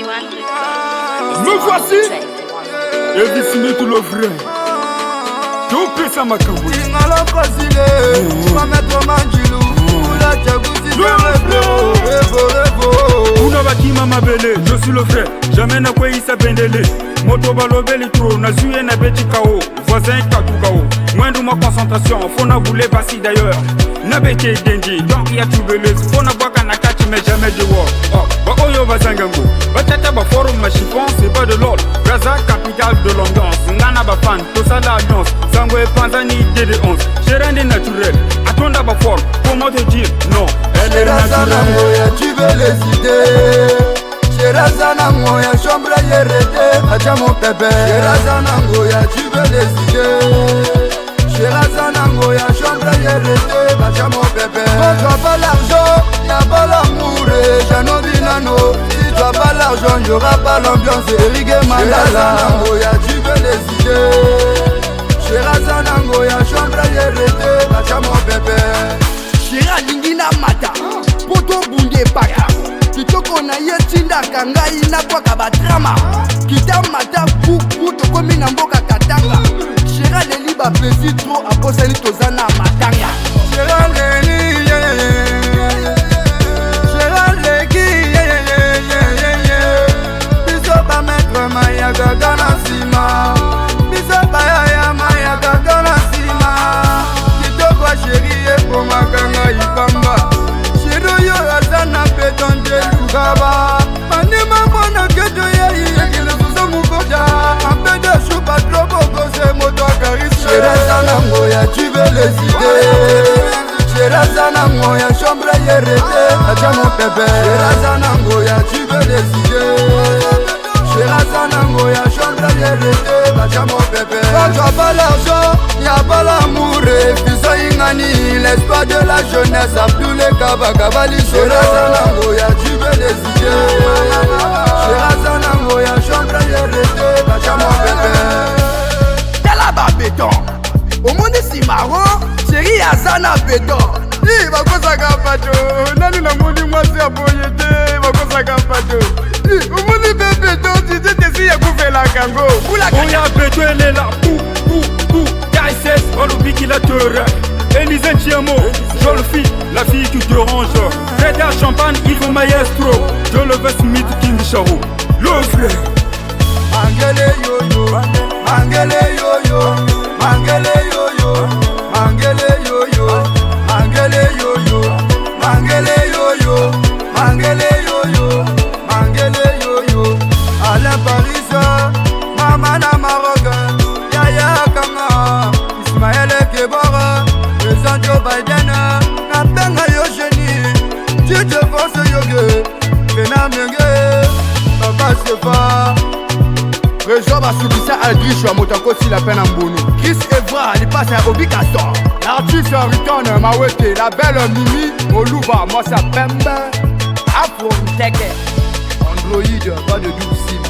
Me voici, et dessiner tout le vrai. Tout peut ça m'a camoué. Je suis le frère, jamais n'a pas eu sa pendele. Moto balobeli trop, n'a su n'a beti kao. Voisin Katugao, moins de ma concentration, faut n'a voulu passer d'ailleurs. N'a beti denji, donc il y a tout belé. Faut n'a pas qu'un akachi, mais jamais de war. Oh, bah oyo bazangango. Bachata ba forum ma chiffon, c'est pas de l'ordre. Braza, capitale de l'ambiance. Ngana ba fan, tout ça l'alliance. Sangwe Panzani, DD11. Chérande naturel, attends ba forme. Comment te dire non? Elle est naturelle. Tu veux les idées. Sherazanango ya chambre yerete, acha mon bébé. Sherazanango ya tu veux les idées. Sherazanango ya chambre yerete, acha mon bébé. Quand tu as pas l'argent, y'a pas l'amour. J'en ai nano. Si tu as pas l'argent, y'aura pas l'ambiance. Erigue Mandala. Sherazanango ya tu veux les idées. Sherazanango ya chambre yerete, acha mon bébé. Shera lingina mata, poto bunde paka. Kitoko na ye tinda kangai na kwa kabadrama. Kita mata buku tokomi na mboka katanga. Shera leli ba pesi trop aposani tozana matanga. Shera leli Shera legi Biso ba mettre maya gaga na sima. Biso ba ya maya gaga na sima. Kitoko sheri e po makanga ipamba. Shero yo azana petonde lugaba. Anima mona kedo ya yekile suzo mukoja. Ampede choupa trobo gose moto akarisme. Sherazanango ya tu veux les idées. Sherazanango ya chambre yerete, acha mon bébé. Sherazanango ya tu veux les idées. Sherazanango ya chambre yerete, acha mon bébé. Quand tu as pas l'argent, y'a pas l'amour. Fiso ingani, l'espoir de la jeunesse. A plus les kabakabali. Sherazanango ya tu veux les idées. Sherazanango ya chambre yerete, acha mon bébé. Tala ba béton. Au monde si marrant, chérie azana béton. Hi, bakosaka pato. Nani na moni mwasi ya boyete, bakosaka pato. Hi, umoni be béton, tu sais que si ya koufela kango. On y a béton, elle est là. KSS, on oublie qu'il a teuré. Élise Chiamo, jolie fille, la fille qui te range. Freda Champagne, Yves Maestro. Jolove Smith, King Charo. Le vrai. Mangele yo-yo, mangele yo-yo, mangele yo-yo, mangele yo-yo, mangele yo-yo, mangele yo-yo, mangele yo-yo, mangele yo-yo. Alain Paris, Mama na Maroc, Yaya Kanga, Ismaël Kebora, Président Joe Biden, Napenga yo génie, tu te forces yogue, Kena Menge, Papa Sefa. Réseau Basubisa Aldrich wa Motakoti la peine en bono. Chris Evra, il passe à Obi Castor. L'artiste return Mawete, la belle Mimi, Oluba, moi ça Pembe. Afro Teke. Android, pas de double cible.